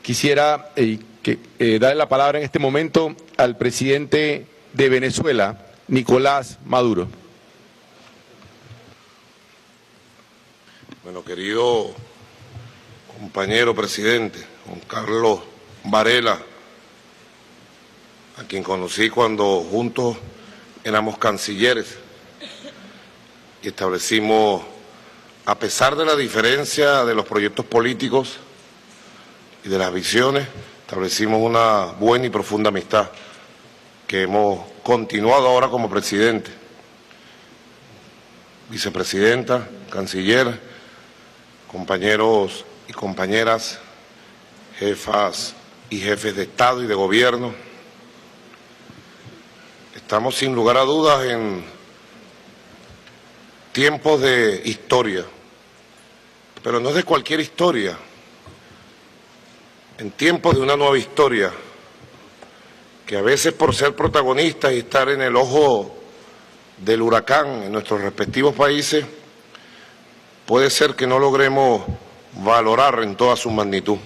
quisiera darle la palabra en este momento al presidente de Venezuela, Nicolás Maduro. Bueno, querido compañero presidente, Juan Carlos Varela, a quien conocí cuando juntos éramos cancilleres y establecimos, a pesar de la diferencia de los proyectos políticos y de las visiones, establecimos una buena y profunda amistad que hemos continuado ahora como presidente, vicepresidenta, canciller, compañeros y compañeras, jefas y jefes de Estado y de Gobierno. Estamos sin lugar a dudas en tiempos de historia, pero no es de cualquier historia, en tiempos de una nueva historia, que a veces por ser protagonistas y estar en el ojo del huracán en nuestros respectivos países, puede ser que no logremos valorar en toda su magnitud.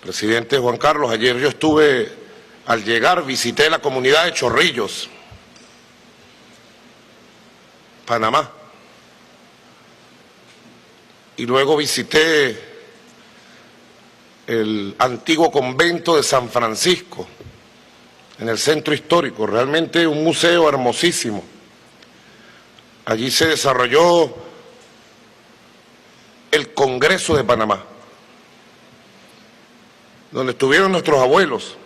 Presidente Juan Carlos, ayer yo estuve, al llegar visité la comunidad de Chorrillos, Panamá, y luego visité el antiguo convento de San Francisco, en el centro histórico, realmente un museo hermosísimo. Allí se desarrolló el Congreso de Panamá, donde estuvieron nuestros abuelos,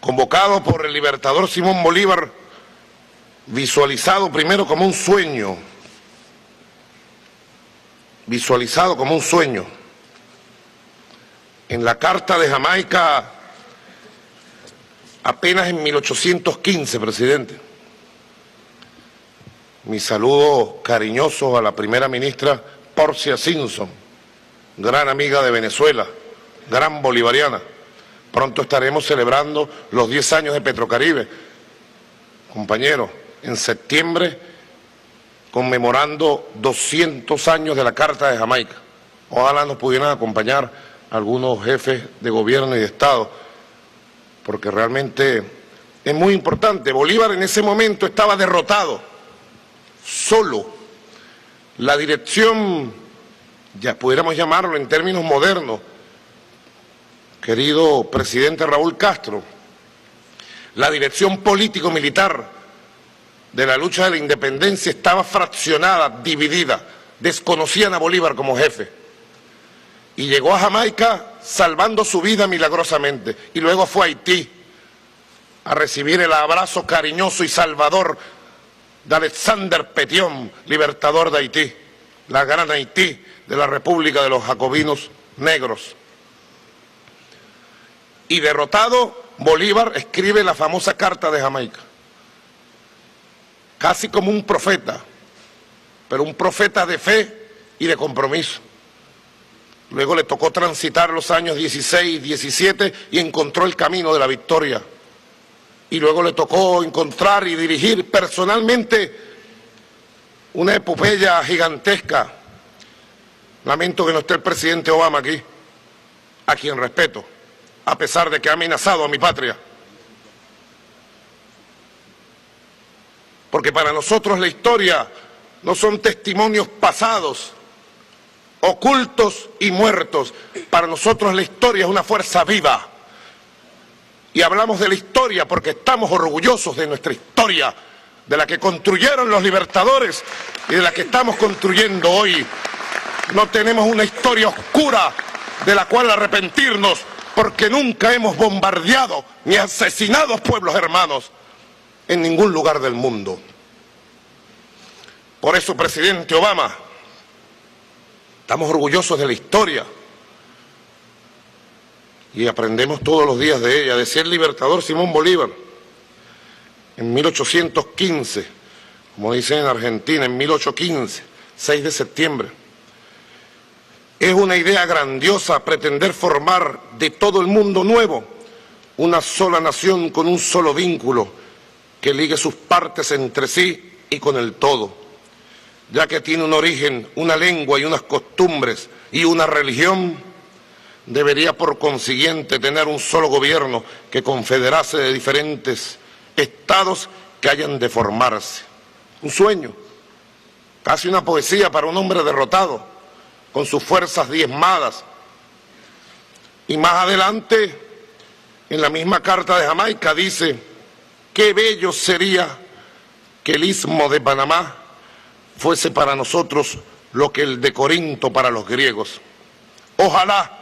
convocados por el libertador Simón Bolívar, visualizado primero como un sueño, en la Carta de Jamaica, apenas en 1815, presidente. Mi saludo cariñoso a la primera ministra Porcia Simpson, gran amiga de Venezuela, gran bolivariana. Pronto estaremos celebrando los 10 años de Petrocaribe, compañeros, en septiembre, conmemorando 200 años de la Carta de Jamaica. Ojalá nos pudieran acompañar algunos jefes de gobierno y de Estado, porque realmente es muy importante. Bolívar en ese momento estaba derrotado, solo. La dirección, ya pudiéramos llamarlo en términos modernos, querido presidente Raúl Castro, la dirección político-militar de la lucha de la independencia estaba fraccionada, dividida, desconocían a Bolívar como jefe. Y llegó a Jamaica salvando su vida milagrosamente, y luego fue a Haití a recibir el abrazo cariñoso y salvador de Alexander Pétion, libertador de Haití, la gran Haití de la República de los Jacobinos Negros. Y derrotado, Bolívar escribe la famosa Carta de Jamaica, casi como un profeta, pero un profeta de fe y de compromiso. Luego le tocó transitar los años 16, 17 y encontró el camino de la victoria. Y luego le tocó encontrar y dirigir personalmente una epopeya gigantesca. Lamento que no esté el presidente Obama aquí, a quien respeto, a pesar de que ha amenazado a mi patria. Porque para nosotros la historia no son testimonios pasados, ocultos y muertos. Para nosotros la historia es una fuerza viva. Y hablamos de la historia porque estamos orgullosos de nuestra historia, de la que construyeron los libertadores y de la que estamos construyendo hoy. No tenemos una historia oscura de la cual arrepentirnos, porque nunca hemos bombardeado ni asesinado pueblos hermanos en ningún lugar del mundo. Por eso, presidente Obama, estamos orgullosos de la historia y aprendemos todos los días de ella. Decía el libertador Simón Bolívar en 1815, como dicen en Argentina, en 1815, 6 de septiembre. Es una idea grandiosa pretender formar de todo el mundo nuevo una sola nación con un solo vínculo que ligue sus partes entre sí y con el todo. ya que tiene un origen, una lengua y unas costumbres y una religión, debería por consiguiente tener un solo gobierno que confederase de diferentes estados que hayan de formarse. Un sueño, casi una poesía para un hombre derrotado, con sus fuerzas diezmadas. Y más adelante, en la misma Carta de Jamaica, dice: qué bello sería que el Istmo de Panamá fuese para nosotros lo que el de Corinto para los griegos. Ojalá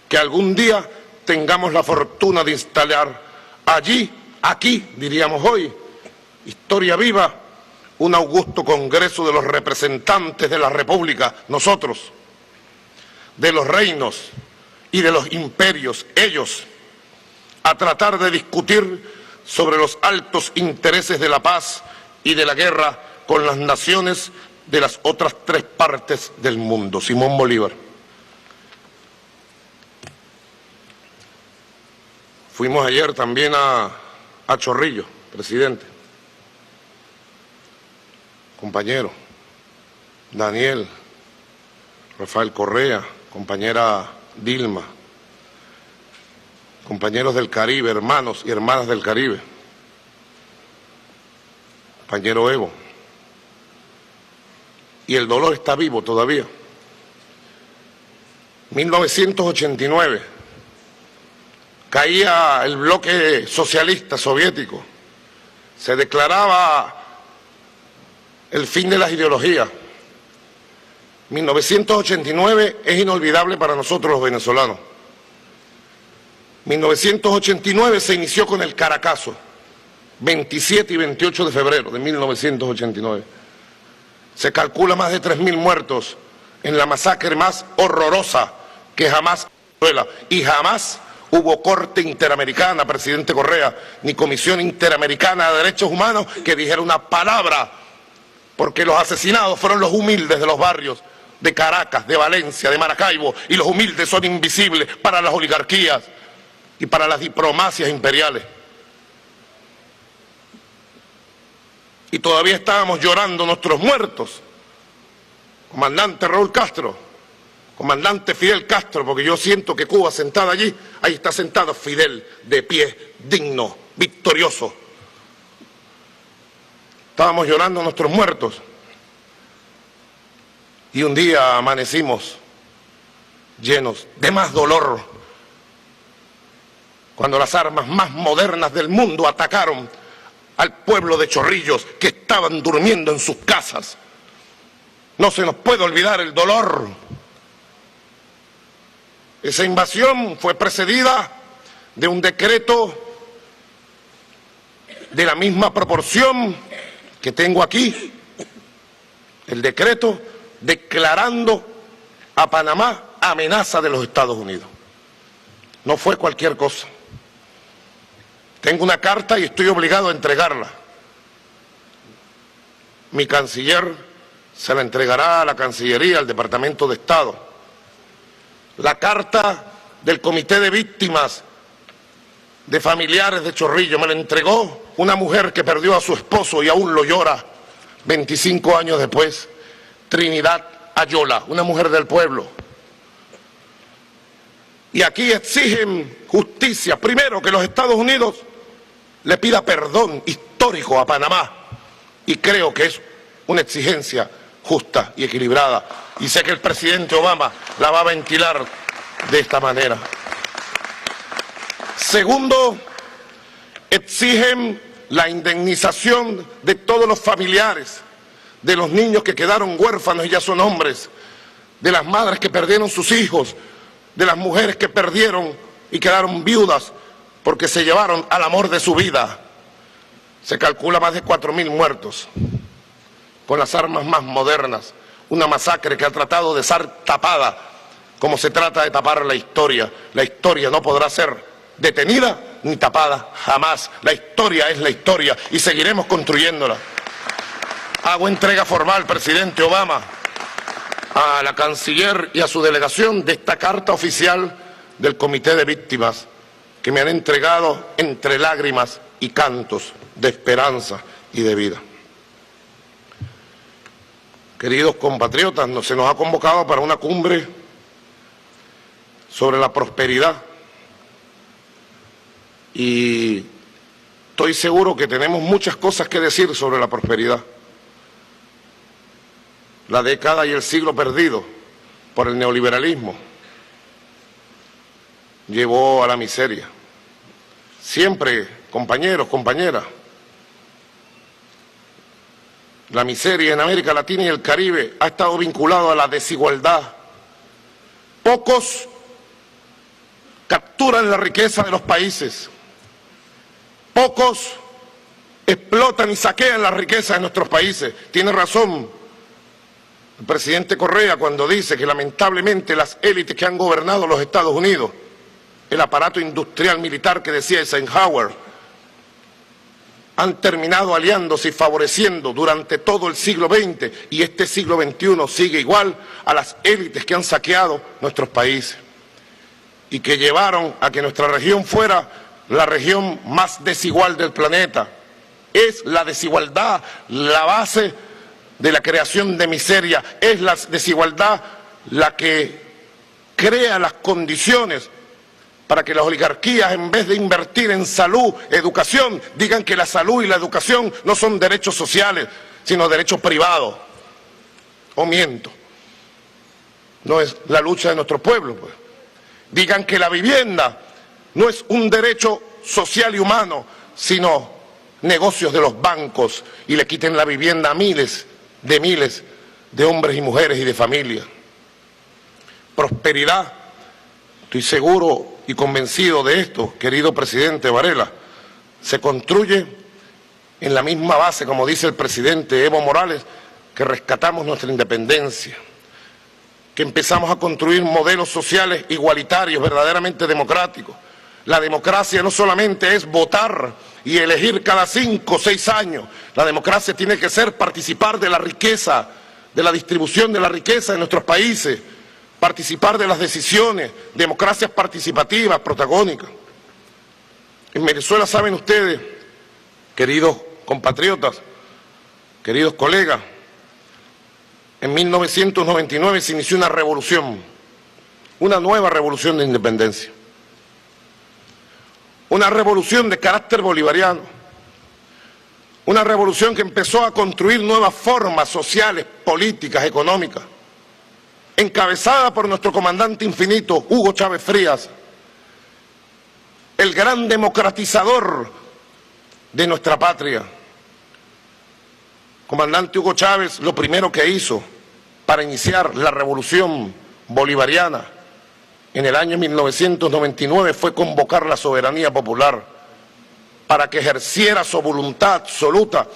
que algún día tengamos la fortuna de instalar allí, aquí, diríamos hoy, historia viva, un augusto congreso de los representantes de la República, nosotros, de los reinos y de los imperios, ellos, a tratar de discutir sobre los altos intereses de la paz y de la guerra con las naciones de las otras tres partes del mundo. Simón Bolívar. Fuimos ayer también a Chorrillos, presidente, compañero, Daniel, Rafael Correa, compañera Dilma, compañeros del Caribe, hermanos y hermanas del Caribe, compañero Evo. Y el dolor está vivo todavía. 1989, caía el bloque socialista soviético, se declaraba el fin de las ideologías. 1989 es inolvidable para nosotros los venezolanos. 1989 se inició con el Caracazo, 27 y 28 de febrero de 1989. Se calcula más de 3.000 muertos en la masacre más horrorosa que jamás y jamás hubo Corte Interamericana, presidente Correa, ni Comisión Interamericana de Derechos Humanos que dijera una palabra, porque los asesinados fueron los humildes de los barrios de Caracas, de Valencia, de Maracaibo, y los humildes son invisibles para las oligarquías y para las diplomacias imperiales. Y todavía estábamos llorando nuestros muertos. Comandante Raúl Castro, comandante Fidel Castro, porque yo siento que Cuba sentada allí, ahí está sentado Fidel, de pie, digno, victorioso. Estábamos llorando nuestros muertos. Y un día amanecimos llenos de más dolor, cuando las armas más modernas del mundo atacaron al pueblo de Chorrillos, que estaban durmiendo en sus casas. No se nos puede olvidar el dolor. Esa invasión fue precedida de un decreto de la misma proporción que tengo aquí, el decreto declarando a Panamá amenaza de los Estados Unidos. No fue cualquier cosa. Tengo una carta y estoy obligado a entregarla. Mi canciller se la entregará a la Cancillería, al Departamento de Estado. La carta del Comité de Víctimas de Familiares de Chorrillos me la entregó una mujer que perdió a su esposo y aún lo llora 25 años después, Trinidad Ayola, una mujer del pueblo. Y aquí exigen justicia. Primero, que los Estados Unidos le pida perdón histórico a Panamá. Y creo que es una exigencia justa y equilibrada. Y sé que el presidente Obama la va a ventilar de esta manera. Segundo, exigen la indemnización de todos los familiares, de los niños que quedaron huérfanos y ya son hombres, de las madres que perdieron sus hijos, de las mujeres que perdieron y quedaron viudas porque se llevaron al amor de su vida. Se calcula más de 4.000 muertos con las armas más modernas. Una masacre que ha tratado de ser tapada como se trata de tapar la historia. La historia no podrá ser detenida ni tapada jamás. La historia es la historia y seguiremos construyéndola. Hago entrega formal, presidente Obama, a la canciller y a su delegación de esta carta oficial del Comité de Víctimas que me han entregado entre lágrimas y cantos de esperanza y de vida. queridos compatriotas, se nos ha convocado para una cumbre sobre la prosperidad. Y estoy seguro que tenemos muchas cosas que decir sobre la prosperidad. La década y el siglo perdido por el neoliberalismo llevó a la miseria. Siempre, compañeros, compañeras, la miseria en América Latina y el Caribe ha estado vinculado a la desigualdad. Pocos capturan la riqueza de los países. Pocos explotan y saquean la riqueza de nuestros países. Tiene razón el presidente Correa cuando dice que lamentablemente las élites que han gobernado los Estados Unidos, el aparato industrial militar que decía Eisenhower, han terminado aliándose y favoreciendo durante todo el siglo XX y este siglo XXI sigue igual a las élites que han saqueado nuestros países y que llevaron a que nuestra región fuera la región más desigual del planeta. Es la desigualdad la base de la creación de miseria, es la desigualdad la que crea las condiciones para que las oligarquías, en vez de invertir en salud, educación, digan que la salud y la educación no son derechos sociales, sino derechos privados. O miento. No es la lucha de nuestro pueblo, pues. Digan que la vivienda no es un derecho social y humano, sino negocios de los bancos, y le quiten la vivienda a miles de hombres y mujeres y de familias. Prosperidad, estoy seguro y convencido de esto, querido presidente Varela, se construye en la misma base, como dice el presidente Evo Morales, que rescatamos nuestra independencia, que empezamos a construir modelos sociales igualitarios, verdaderamente democráticos. La democracia no solamente es votar y elegir cada 5 o 6 años, la democracia tiene que ser participar de la riqueza, de la distribución de la riqueza de nuestros países, participar de las decisiones, democracias participativas, protagónicas. En Venezuela, saben ustedes, queridos compatriotas, queridos colegas, en 1999 se inició una revolución, una nueva revolución de independencia, una revolución de carácter bolivariano, una revolución que empezó a construir nuevas formas sociales, políticas, económicas, encabezada por nuestro comandante infinito, Hugo Chávez Frías, el gran democratizador de nuestra patria. Comandante Hugo Chávez, lo primero que hizo para iniciar la revolución bolivariana en el año 1999 fue convocar la soberanía popular para que ejerciera su voluntad absoluta,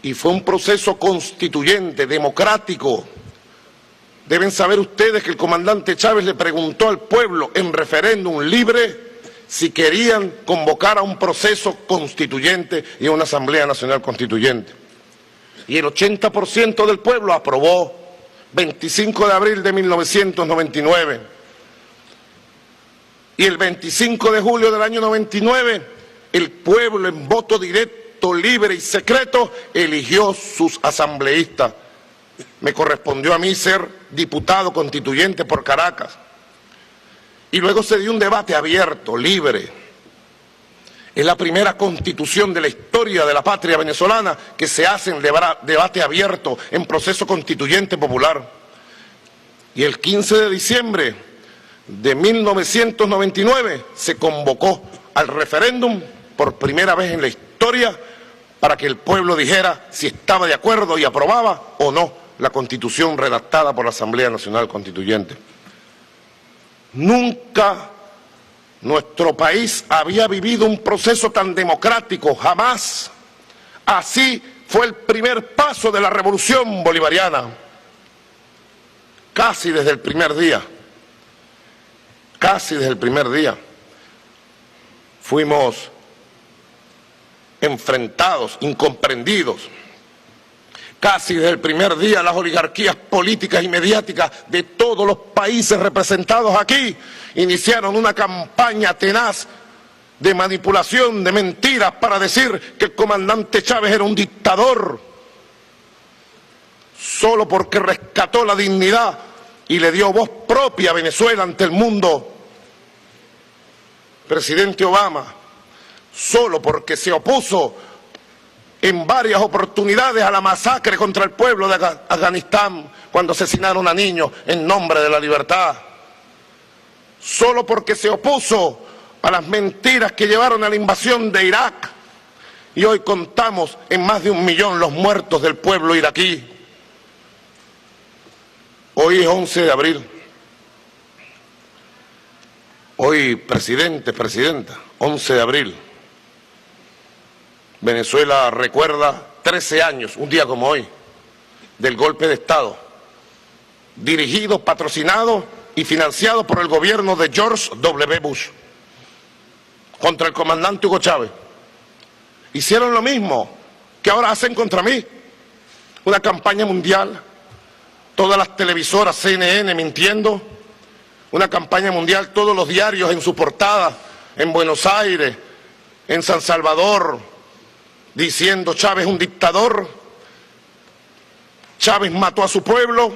y fue un proceso constituyente, democrático. Deben saber ustedes que el comandante Chávez le preguntó al pueblo en referéndum libre si querían convocar a un proceso constituyente y a una Asamblea Nacional Constituyente. Y el 80% del pueblo aprobó, 25 de abril de 1999. Y el 25 de julio del año 99, el pueblo en voto directo, libre y secreto eligió sus asambleístas. Me correspondió a mí ser diputado constituyente por Caracas. Y luego se dio un debate abierto, libre. Es la primera constitución de la historia de la patria venezolana que se hace en debate abierto, en proceso constituyente popular. Y el 15 de diciembre de 1999 se convocó al referéndum por primera vez en la historia para que el pueblo dijera si estaba de acuerdo y aprobaba o no la Constitución redactada por la Asamblea Nacional Constituyente. Nunca nuestro país había vivido un proceso tan democrático, jamás. Así fue el primer paso de la revolución bolivariana. Casi desde el primer día, fuimos enfrentados, incomprendidos. Casi desde el primer día las oligarquías políticas y mediáticas de todos los países representados aquí iniciaron una campaña tenaz de manipulación, de mentiras, para decir que el comandante Chávez era un dictador. solo porque rescató la dignidad y le dio voz propia a Venezuela ante el mundo. Presidente Obama, solo porque se opuso en varias oportunidades a la masacre contra el pueblo de Afganistán cuando asesinaron a niños en nombre de la libertad. Solo porque se opuso a las mentiras que llevaron a la invasión de Irak. Y hoy contamos en más de 1 millón los muertos del pueblo iraquí. Hoy es 11 de abril. Hoy, presidenta, 11 de abril. Venezuela recuerda 13 años, un día como hoy, del golpe de Estado, dirigido, patrocinado y financiado por el gobierno de George W. Bush, contra el comandante Hugo Chávez. Hicieron lo mismo que ahora hacen contra mí, una campaña mundial, todas las televisoras, CNN mintiendo, una campaña mundial, todos los diarios en su portada, en Buenos Aires, en San Salvador, diciendo Chávez es un dictador, Chávez mató a su pueblo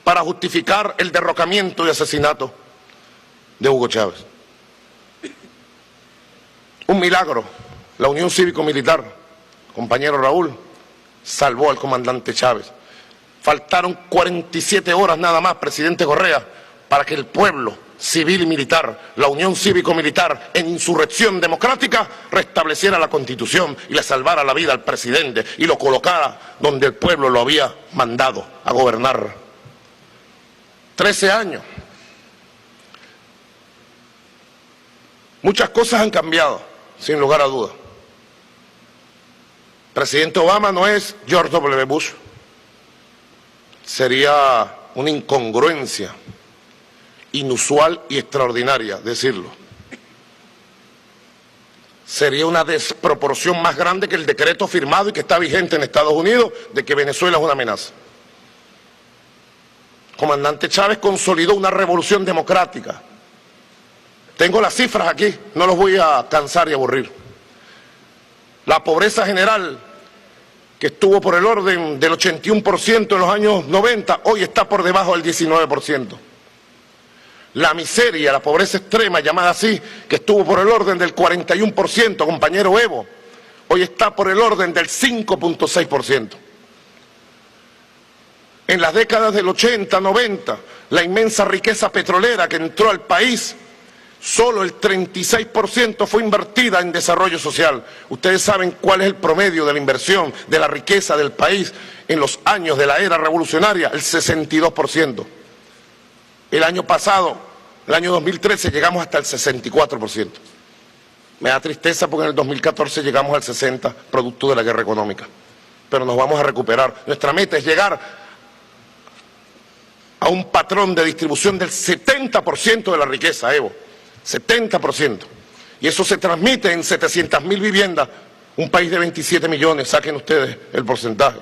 para justificar el derrocamiento y asesinato de Hugo Chávez. Un milagro, la Unión Cívico-Militar, compañero Raúl, salvó al comandante Chávez. Faltaron 47 horas nada más, presidente Correa, para que el pueblo civil y militar, la Unión Cívico-Militar en insurrección democrática, restableciera la Constitución y le salvara la vida al presidente y lo colocara donde el pueblo lo había mandado a gobernar. 13 años. Muchas cosas han cambiado, sin lugar a dudas. Presidente Obama no es George W. Bush. Sería una incongruencia inusual y extraordinaria decirlo. Sería una desproporción más grande que el decreto firmado y que está vigente en Estados Unidos de que Venezuela es una amenaza. Comandante Chávez consolidó una revolución democrática. Tengo las cifras aquí, no los voy a cansar y aburrir. La pobreza general, que estuvo por el orden del 81% en los años 90, hoy está por debajo del 19%. La miseria, la pobreza extrema, llamada así, que estuvo por el orden del 41%, compañero Evo, hoy está por el orden del 5.6%. En las décadas del 80, 90, la inmensa riqueza petrolera que entró al país, solo el 36% fue invertida en desarrollo social. Ustedes saben cuál es el promedio de la inversión de la riqueza del país en los años de la era revolucionaria, el 62%. El año pasado, el año 2013, llegamos hasta el 64%. Me da tristeza porque en el 2014 llegamos al 60%, producto de la guerra económica. Pero nos vamos a recuperar. Nuestra meta es llegar a un patrón de distribución del 70% de la riqueza, Evo. 70%. Y eso se transmite en 700.000 viviendas. Un país de 27 millones, saquen ustedes el porcentaje.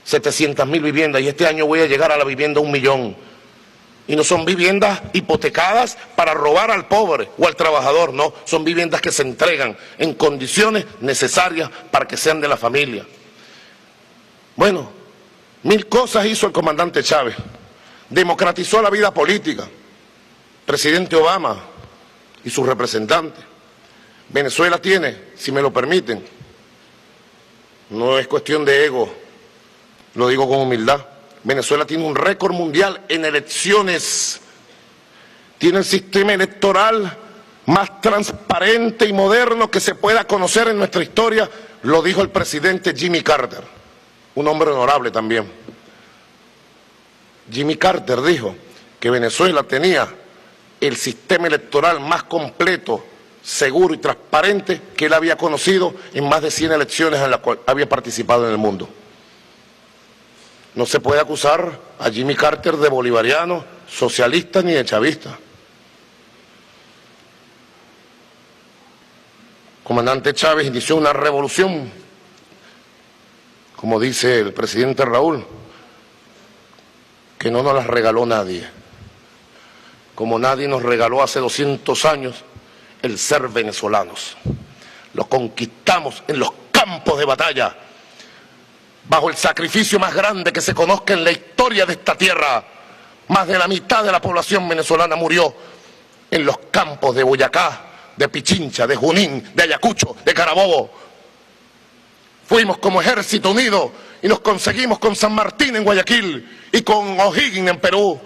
700.000 viviendas. Y este año voy a llegar a la vivienda 1 millón. Y no son viviendas hipotecadas para robar al pobre o al trabajador, no. Son viviendas que se entregan en condiciones necesarias para que sean de la familia. Bueno, 1000 cosas hizo el comandante Chávez. Democratizó la vida política. Presidente Obama y sus representantes. Venezuela tiene, si me lo permiten, no es cuestión de ego, lo digo con humildad, Venezuela tiene un récord mundial en elecciones, tiene el sistema electoral más transparente y moderno que se pueda conocer en nuestra historia, lo dijo el presidente Jimmy Carter, un hombre honorable también. Jimmy Carter dijo que Venezuela tenía el sistema electoral más completo, seguro y transparente que él había conocido en más de 100 elecciones en las cuales había participado en el mundo. No se puede acusar a Jimmy Carter de bolivariano, socialista ni de chavista. Comandante Chávez inició una revolución, como dice el presidente Raúl, que no nos las regaló nadie. Como nadie nos regaló hace 200 años el ser venezolanos. Lo conquistamos en los campos de batalla, bajo el sacrificio más grande que se conozca en la historia de esta tierra. Más de la mitad de la población venezolana murió en los campos de Boyacá, de Pichincha, de Junín, de Ayacucho, de Carabobo. Fuimos como Ejército Unido y nos conseguimos con San Martín en Guayaquil y con O'Higgins en Perú.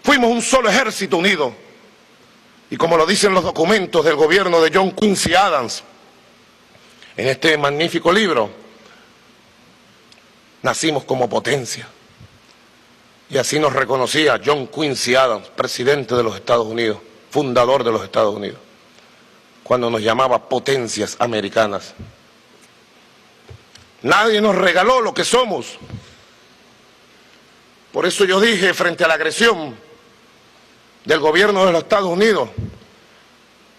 Fuimos un solo Ejército Unido. Y como lo dicen los documentos del gobierno de John Quincy Adams, en este magnífico libro, nacimos como potencia. Y así nos reconocía John Quincy Adams, presidente de los Estados Unidos, fundador de los Estados Unidos, cuando nos llamaba potencias americanas. Nadie nos regaló lo que somos. Por eso yo dije, frente a la agresión del gobierno de los Estados Unidos,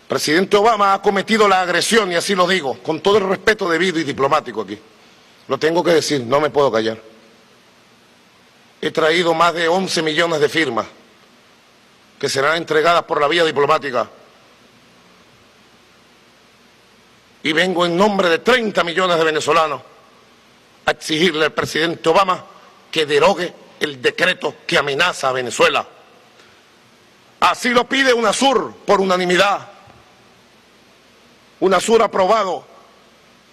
presidente Obama ha cometido la agresión, y así lo digo, con todo el respeto debido y diplomático aquí. Lo tengo que decir, no me puedo callar. He traído más de 11 millones de firmas que serán entregadas por la vía diplomática. Y vengo en nombre de 30 millones de venezolanos a exigirle al presidente Obama que derogue el decreto que amenaza a Venezuela. Así lo pide UNASUR por unanimidad. UNASUR ha aprobado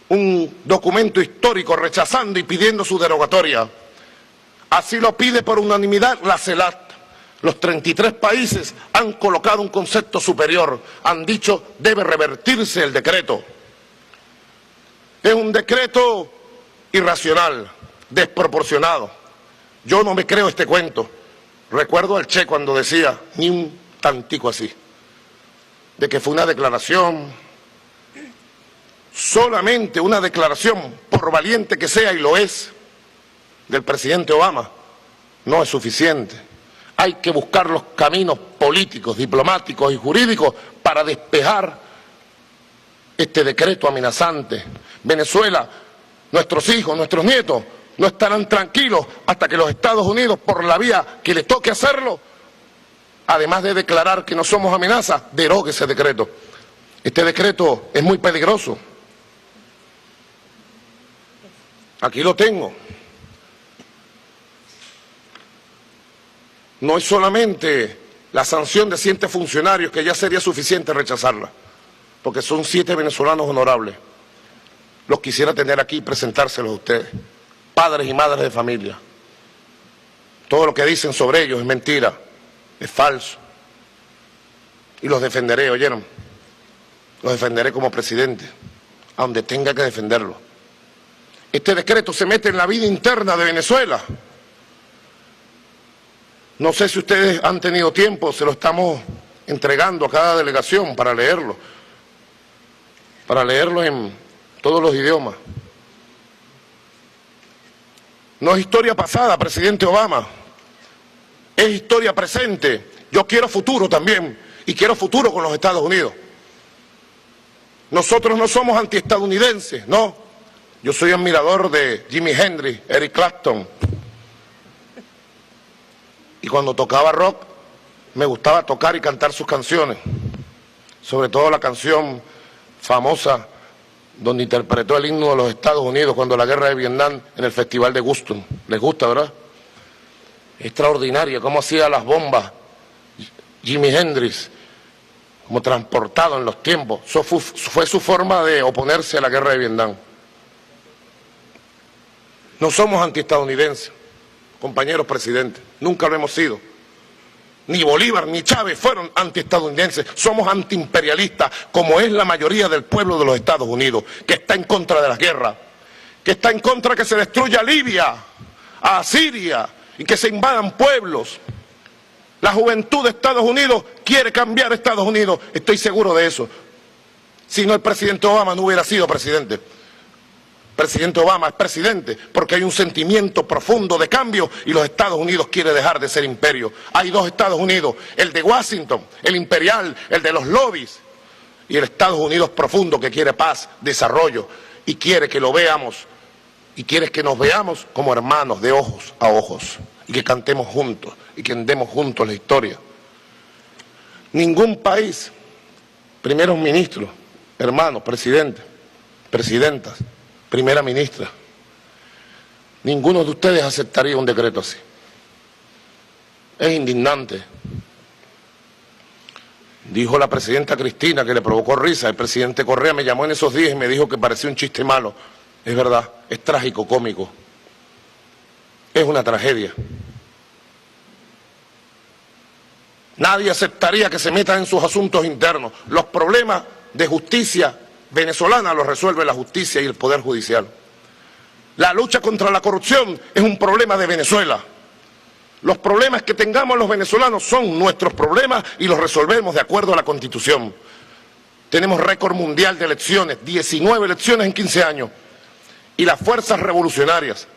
un documento histórico rechazando y pidiendo su derogatoria. Así lo pide por unanimidad la CELAC. Los 33 países han colocado un concepto superior, han dicho debe revertirse el decreto. Es un decreto irracional, desproporcionado. Yo no me creo este cuento. Recuerdo al Che cuando decía, ni un tantico así, de que fue una declaración, solamente una declaración, por valiente que sea, y lo es, del presidente Obama, no es suficiente. Hay que buscar los caminos políticos, diplomáticos y jurídicos para despejar este decreto amenazante. Venezuela, nuestros hijos, nuestros nietos, no estarán tranquilos hasta que los Estados Unidos, por la vía que les toque hacerlo, además de declarar que no somos amenaza, derogue ese decreto. Este decreto es muy peligroso. Aquí lo tengo. No es solamente la sanción de 7 funcionarios, que ya sería suficiente rechazarla, porque son 7 venezolanos honorables. Los quisiera tener aquí y presentárselos a ustedes, padres y madres de familia. Todo lo que dicen sobre ellos es mentira, es falso. Y los defenderé, ¿oyeron? Los defenderé como presidente, a donde tenga que defenderlo. Este decreto se mete en la vida interna de Venezuela. No sé si ustedes han tenido tiempo, se lo estamos entregando a cada delegación para leerlo en todos los idiomas. No es historia pasada, presidente Obama, es historia presente. Yo quiero futuro también, y quiero futuro con los Estados Unidos. Nosotros no somos antiestadounidenses, no. Yo soy admirador de Jimi Hendrix, Eric Clapton. Y cuando tocaba rock, me gustaba tocar y cantar sus canciones. Sobre todo la canción famosa donde interpretó el himno de los Estados Unidos cuando la guerra de Vietnam en el Festival de Houston. ¿Les gusta, verdad? Extraordinaria, cómo hacía las bombas Jimi Hendrix, como transportado en los tiempos. Eso fue su forma de oponerse a la guerra de Vietnam. No somos antiestadounidenses, compañeros presidentes, nunca lo hemos sido. Ni Bolívar ni Chávez fueron antiestadounidenses, somos antiimperialistas, como es la mayoría del pueblo de los Estados Unidos, que está en contra de las guerras, que está en contra de que se destruya Libia, a Siria, y que se invadan pueblos. La juventud de Estados Unidos quiere cambiar a Estados Unidos, estoy seguro de eso. Si no, el presidente Obama no hubiera sido presidente. Presidente Obama es presidente porque hay un sentimiento profundo de cambio y los Estados Unidos quiere dejar de ser imperio. Hay 2 Estados Unidos, el de Washington, el imperial, el de los lobbies, y el Estados Unidos profundo que quiere paz, desarrollo, y quiere que lo veamos, y quiere que nos veamos como hermanos de ojos a ojos, y que cantemos juntos, y que andemos juntos la historia. Ningún país, primeros ministros, hermanos, presidentes, presidentas, primera ministra, Ninguno de ustedes aceptaría un decreto así. Es indignante. Dijo la presidenta Cristina que le provocó risa. El presidente Correa me llamó en esos días y me dijo que parecía un chiste malo. Es verdad, es trágico, cómico. Es una tragedia. Nadie aceptaría que se metan en sus asuntos internos. Los problemas de justicia venezolana los resuelve la justicia y el Poder Judicial. La lucha contra la corrupción es un problema de Venezuela. Los problemas que tengamos los venezolanos son nuestros problemas y los resolvemos de acuerdo a la Constitución. Tenemos récord mundial de elecciones, 19 elecciones en 15 años. Y las fuerzas revolucionarias,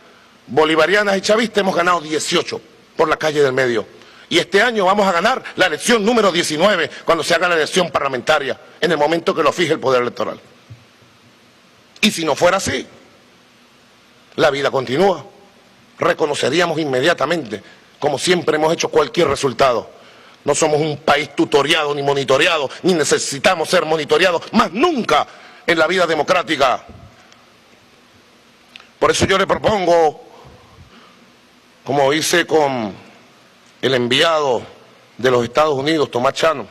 bolivarianas y chavistas, hemos ganado 18 por la calle del medio. Y este año vamos a ganar la elección número 19 cuando se haga la elección parlamentaria, en el momento que lo fije el Poder Electoral. Y si no fuera así, la vida continúa. Reconoceríamos inmediatamente, como siempre hemos hecho, cualquier resultado. No somos un país tutoriado ni monitoreado, ni necesitamos ser monitoreados, más nunca en la vida democrática. Por eso yo le propongo, como hice con el enviado de los Estados Unidos, Tomás Chano,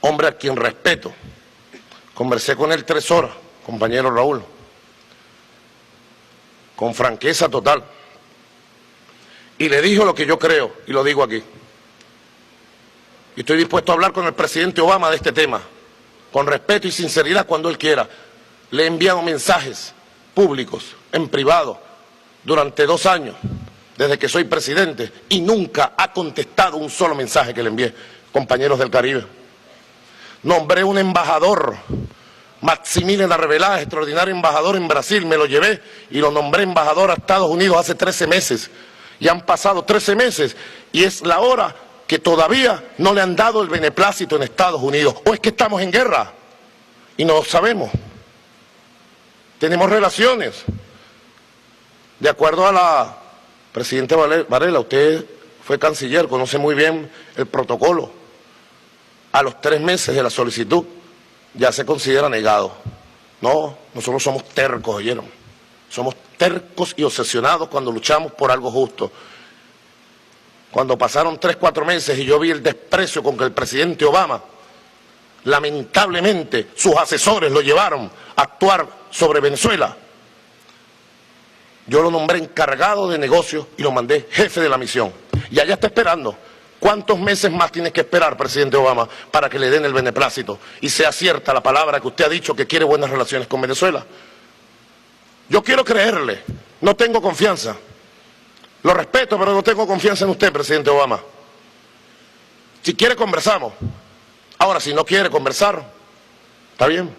hombre a quien respeto, conversé con él 3 horas, compañero Raúl, con franqueza total, y le dije lo que yo creo, y lo digo aquí. Y estoy dispuesto a hablar con el presidente Obama de este tema, con respeto y sinceridad cuando él quiera. Le he enviado mensajes públicos, en privado, durante 2 años, desde que soy presidente, y nunca ha contestado un solo mensaje que le envié, compañeros del Caribe. Nombré un embajador, Maximiliano Arrevelá, extraordinario embajador en Brasil, me lo llevé y lo nombré embajador a Estados Unidos hace 13 meses. Y han pasado 13 meses y es la hora que todavía no le han dado el beneplácito en Estados Unidos. ¿O es que estamos en guerra? Y no lo sabemos. Tenemos relaciones. De acuerdo a la presidenta Varela, usted fue canciller, conoce muy bien el protocolo. A los 3 meses de la solicitud ya se considera negado. No, nosotros somos tercos, ¿oyeron? Somos tercos y obsesionados cuando luchamos por algo justo. Cuando pasaron 3, 4 meses y yo vi el desprecio con que el presidente Obama, lamentablemente, sus asesores lo llevaron a actuar sobre Venezuela, yo lo nombré encargado de negocios y lo mandé jefe de la misión. Y allá está esperando. ¿Cuántos meses más tienes que esperar, presidente Obama, para que le den el beneplácito y sea cierta la palabra que usted ha dicho que quiere buenas relaciones con Venezuela? Yo quiero creerle, no tengo confianza. Lo respeto, pero no tengo confianza en usted, presidente Obama. Si quiere, conversamos. Ahora, si no quiere conversar, está bien.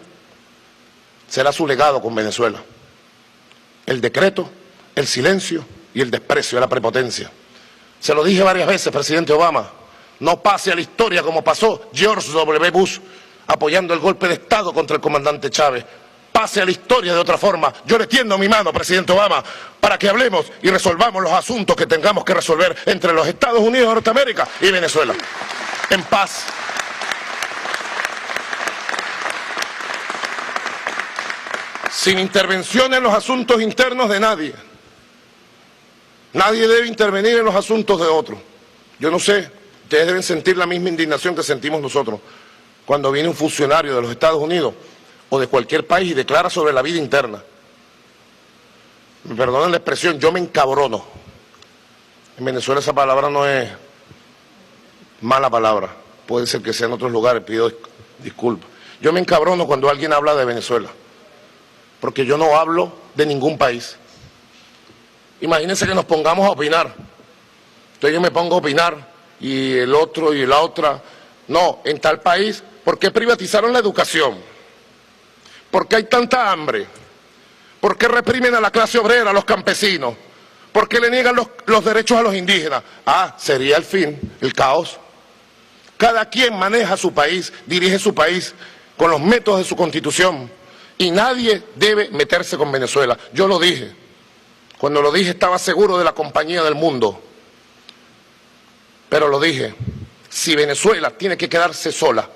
Será su legado con Venezuela. El decreto, el silencio y el desprecio de la prepotencia. Se lo dije varias veces, presidente Obama. No pase a la historia como pasó George W. Bush apoyando el golpe de Estado contra el comandante Chávez. Pase a la historia de otra forma. Yo le tiendo mi mano, presidente Obama, para que hablemos y resolvamos los asuntos que tengamos que resolver entre los Estados Unidos de Norteamérica y Venezuela. En paz. Sin intervención en los asuntos internos de nadie. Nadie debe intervenir en los asuntos de otros. Yo no sé, ustedes deben sentir la misma indignación que sentimos nosotros cuando viene un funcionario de los Estados Unidos o de cualquier país y declara sobre la vida interna. Me perdonen la expresión, yo me encabrono. En Venezuela esa palabra no es mala palabra. Puede ser que sea en otros lugares, pido disculpas. Yo me encabrono cuando alguien habla de Venezuela, porque yo no hablo de ningún país. Imagínense que nos pongamos a opinar. Entonces yo me pongo a opinar y el otro y la otra. No, en tal país, ¿por qué privatizaron la educación? ¿Por qué hay tanta hambre? ¿Por qué reprimen a la clase obrera, a los campesinos? ¿Por qué le niegan los derechos a los indígenas? Ah, sería el fin, el caos. Cada quien maneja su país, dirige su país con los métodos de su constitución. Y nadie debe meterse con Venezuela. Yo lo dije. Cuando lo dije estaba seguro de la compañía del mundo. Pero lo dije. Si Venezuela tiene que quedarse sola,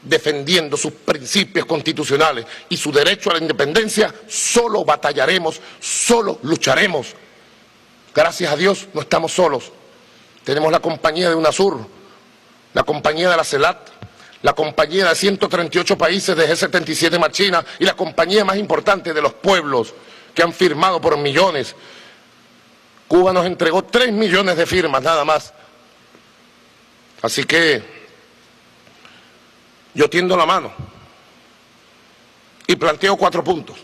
defendiendo sus principios constitucionales y su derecho a la independencia, solo batallaremos, solo lucharemos. Gracias a Dios no estamos solos. Tenemos la compañía de UNASUR, la compañía de la CELAC, la compañía de 138 países de G77 más China y la compañía más importante de los pueblos que han firmado por millones. Cuba nos entregó 3 millones de firmas nada más. Así que yo tiendo la mano y planteo 4 puntos.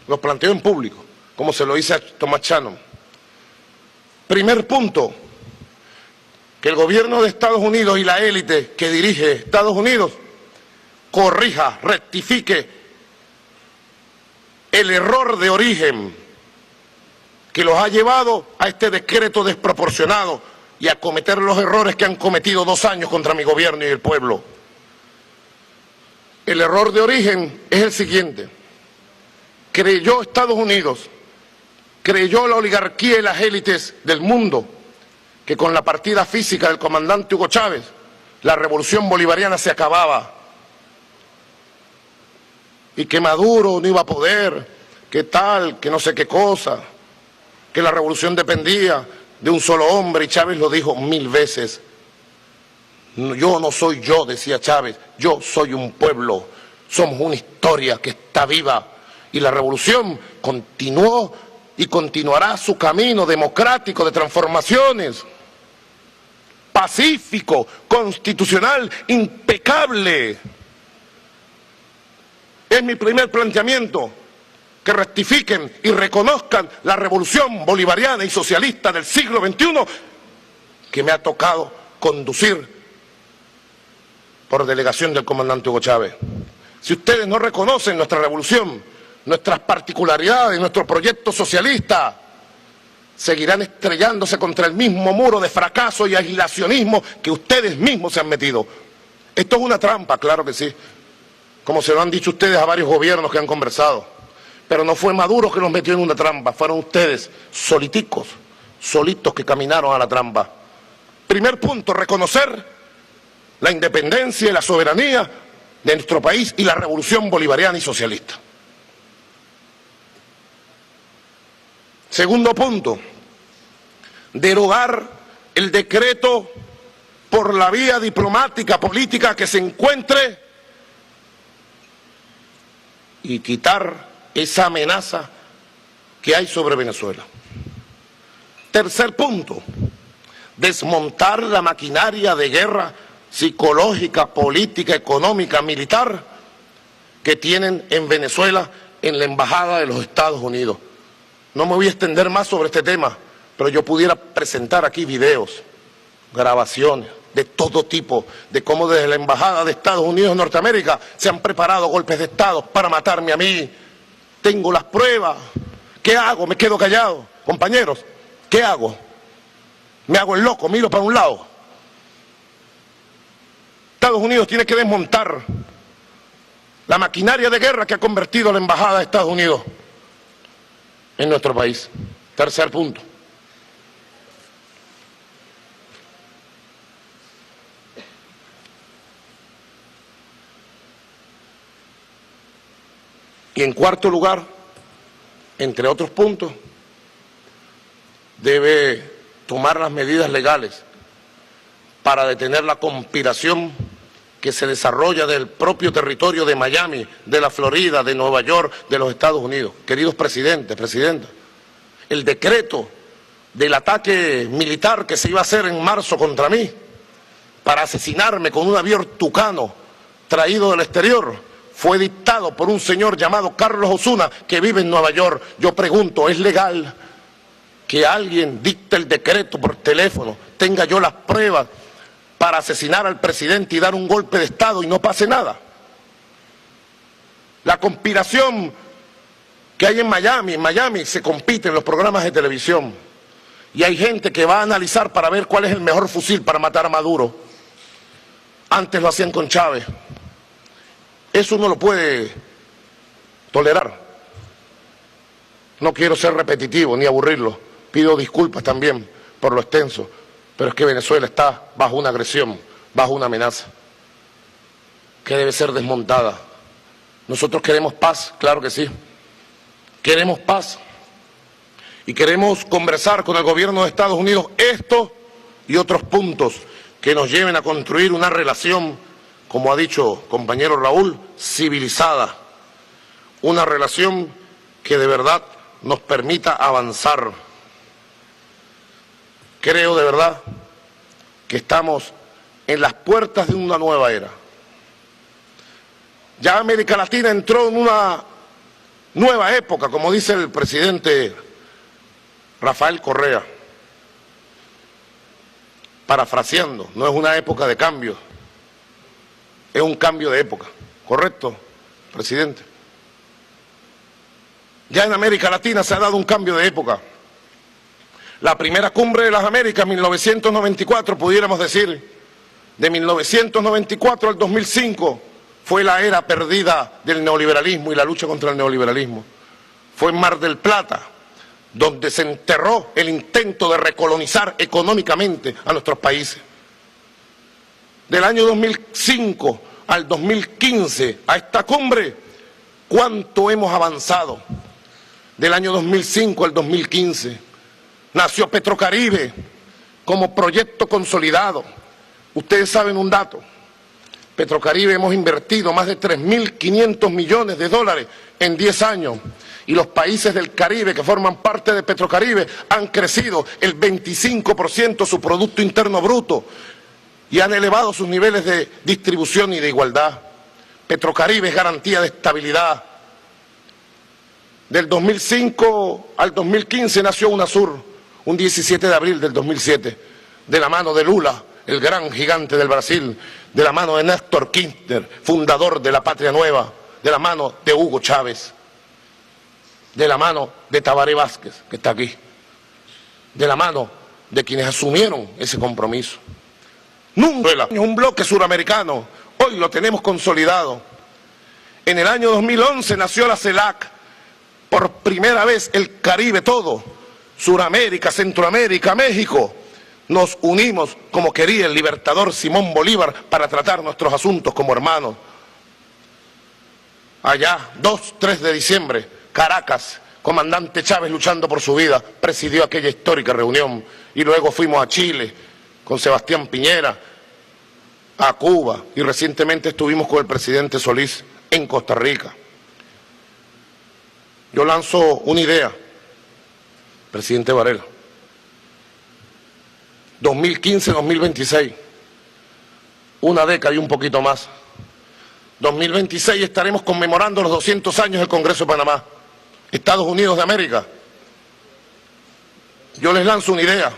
Los planteo en público, como se lo hice a Thomas Shannon. Primer punto, que el gobierno de Estados Unidos y la élite que dirige Estados Unidos corrija, rectifique el error de origen que los ha llevado a este decreto desproporcionado y a cometer los errores que han cometido 2 años contra mi gobierno y el pueblo. El error de origen es el siguiente: creyó Estados Unidos, creyó la oligarquía y las élites del mundo que con la partida física del comandante Hugo Chávez la revolución bolivariana se acababa y que Maduro no iba a poder, que tal, que no sé qué cosa, que la revolución dependía de un solo hombre, y Chávez lo dijo 1000 veces. Yo no soy yo, decía Chávez, yo soy un pueblo, somos una historia que está viva, y la revolución continuó y continuará su camino democrático de transformaciones, pacífico, constitucional, impecable. Es mi primer planteamiento, que rectifiquen y reconozcan la revolución bolivariana y socialista del siglo XXI que me ha tocado conducir por delegación del comandante Hugo Chávez. Si ustedes no reconocen nuestra revolución, nuestras particularidades, nuestro proyecto socialista, seguirán estrellándose contra el mismo muro de fracaso y aislacionismo que ustedes mismos se han metido. Esto es una trampa, claro que sí, como se lo han dicho ustedes a varios gobiernos que han conversado. Pero no fue Maduro que los metió en una trampa, fueron ustedes, soliticos, solitos que caminaron a la trampa. Primer punto, reconocer la independencia y la soberanía de nuestro país y la revolución bolivariana y socialista. Segundo punto, derogar el decreto por la vía diplomática, política que se encuentre y quitar esa amenaza que hay sobre Venezuela. Tercer punto, desmontar la maquinaria de guerra psicológica, política, económica, militar que tienen en Venezuela en la Embajada de los Estados Unidos. No me voy a extender más sobre este tema, pero yo pudiera presentar aquí videos, grabaciones de todo tipo, de cómo desde la Embajada de Estados Unidos en Norteamérica se han preparado golpes de Estado para matarme a mí. Tengo las pruebas. ¿Qué hago? ¿Me quedo callado? Compañeros, ¿qué hago? ¿Me hago el loco? ¿Miro para un lado? Estados Unidos tiene que desmontar la maquinaria de guerra que ha convertido la Embajada de Estados Unidos en nuestro país. Tercer punto. Y en cuarto lugar, entre otros puntos, debe tomar las medidas legales para detener la conspiración que se desarrolla del propio territorio de Miami, de la Florida, de Nueva York, de los Estados Unidos. Queridos presidentes, presidentas, el decreto del ataque militar que se iba a hacer en marzo contra mí para asesinarme con un avión Tucano traído del exterior fue dictado por un señor llamado Carlos Osuna que vive en Nueva York. Yo pregunto, ¿es legal que alguien dicte el decreto por teléfono, tenga yo las pruebas para asesinar al presidente y dar un golpe de Estado y no pase nada? La conspiración que hay en Miami se compite en los programas de televisión y hay gente que va a analizar para ver cuál es el mejor fusil para matar a Maduro. Antes lo hacían con Chávez. Eso no lo puede tolerar. No quiero ser repetitivo ni aburrirlo. Pido disculpas también por lo extenso, pero es que Venezuela está bajo una agresión, bajo una amenaza. que debe ser desmontada. Nosotros queremos paz, claro que sí. Queremos paz. Y queremos conversar con el gobierno de Estados Unidos esto y otros puntos que nos lleven a construir una relación, como ha dicho compañero Raúl, civilizada. Una relación que de verdad nos permita avanzar. Creo de verdad que estamos en las puertas de una nueva era. Ya América Latina entró en una nueva época, como dice el presidente Rafael Correa, parafraseando, no es una época de cambio, es un cambio de época, ¿correcto, presidente? Ya en América Latina se ha dado un cambio de época. La primera cumbre de las Américas, 1994, pudiéramos decir, de 1994 al 2005, fue la era perdida del neoliberalismo y la lucha contra el neoliberalismo. Fue en Mar del Plata, donde se enterró el intento de recolonizar económicamente a nuestros países. Del año 2005 al 2015, a esta cumbre, ¿cuánto hemos avanzado? Del año 2005 al 2015, nació Petrocaribe como proyecto consolidado. Ustedes saben un dato. Petrocaribe hemos invertido más de 3.500 millones de dólares en 10 años y los países del Caribe que forman parte de Petrocaribe han crecido el 25% su Producto Interno Bruto y han elevado sus niveles de distribución y de igualdad. Petrocaribe es garantía de estabilidad. Del 2005 al 2015 nació UNASUR, un 17 de abril del 2007, de la mano de Lula, el gran gigante del Brasil, de la mano de Néstor Kirchner, fundador de la Patria Nueva, de la mano de Hugo Chávez, de la mano de Tabaré Vázquez, que está aquí, de la mano de quienes asumieron ese compromiso. Nunca un bloque suramericano, hoy lo tenemos consolidado. En el año 2011 nació la CELAC, por primera vez el Caribe todo, Suramérica, Centroamérica, México, nos unimos como quería el libertador Simón Bolívar para tratar nuestros asuntos como hermanos. Allá, 2-3 de diciembre, Caracas, comandante Chávez luchando por su vida, presidió aquella histórica reunión. Y luego fuimos a Chile con Sebastián Piñera, a Cuba y recientemente estuvimos con el presidente Solís en Costa Rica. Yo lanzo una idea, presidente Varela. 2015-2026, una década y un poquito más. 2026 estaremos conmemorando los 200 años del Congreso de Panamá, Estados Unidos de América. Yo les lanzo una idea.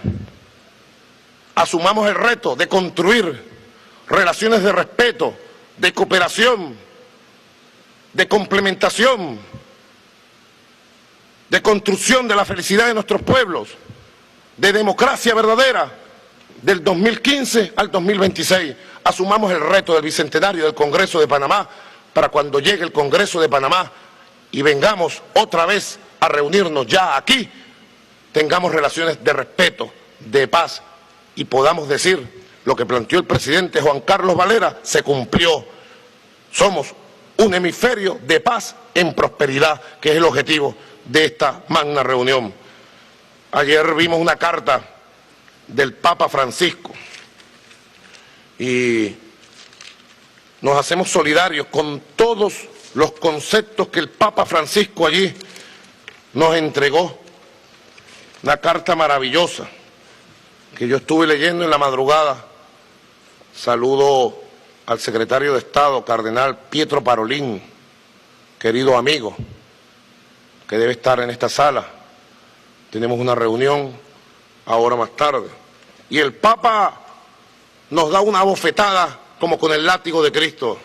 Asumamos el reto de construir relaciones de respeto, de cooperación, de complementación, de construcción de la felicidad de nuestros pueblos, de democracia verdadera. Del 2015 al 2026, asumamos el reto del bicentenario del Congreso de Panamá para cuando llegue el Congreso de Panamá y vengamos otra vez a reunirnos ya aquí, tengamos relaciones de respeto, de paz y podamos decir lo que planteó el presidente Juan Carlos Varela, se cumplió. Somos un hemisferio de paz en prosperidad, que es el objetivo de esta magna reunión. Ayer vimos una carta del Papa Francisco y nos hacemos solidarios con todos los conceptos que el Papa Francisco allí nos entregó. Una carta maravillosa que yo estuve leyendo en la madrugada. Saludo al secretario de Estado, cardenal Pietro Parolin, querido amigo, que debe estar en esta sala. Tenemos una reunión ahora más tarde. Y el Papa nos da una bofetada como con el látigo de Cristo.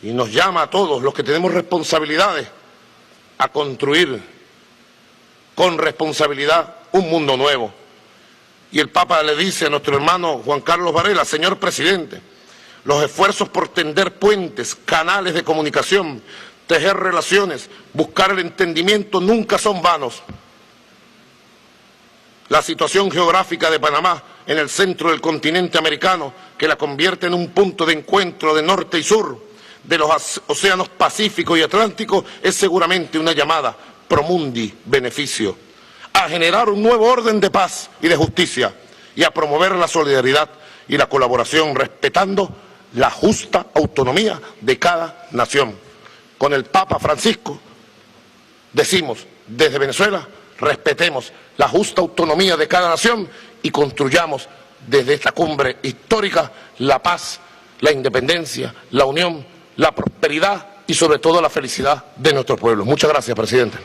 Y nos llama a todos los que tenemos responsabilidades a construir con responsabilidad un mundo nuevo. Y el Papa le dice a nuestro hermano Juan Carlos Varela: señor presidente, los esfuerzos por tender puentes, canales de comunicación, tejer relaciones, buscar el entendimiento nunca son vanos. La situación geográfica de Panamá en el centro del continente americano, que la convierte en un punto de encuentro de norte y sur, de los océanos Pacífico y Atlántico, es seguramente una llamada pro mundi beneficio, a generar un nuevo orden de paz y de justicia, y a promover la solidaridad y la colaboración, respetando la justa autonomía de cada nación. Con el Papa Francisco decimos desde Venezuela: respetemos la justa autonomía de cada nación y construyamos desde esta cumbre histórica la paz, la independencia, la unión, la prosperidad y sobre todo la felicidad de nuestro pueblo. Muchas gracias, presidente.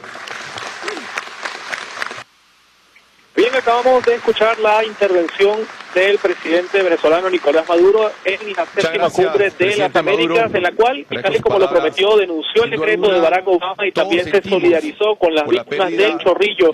Bien, acabamos de escuchar la intervención del presidente venezolano Nicolás Maduro en la séptima cumbre de las Américas, en la cual, tal y como lo prometió, denunció el decreto de Barack Obama y también se solidarizó con las víctimas del Chorrillo.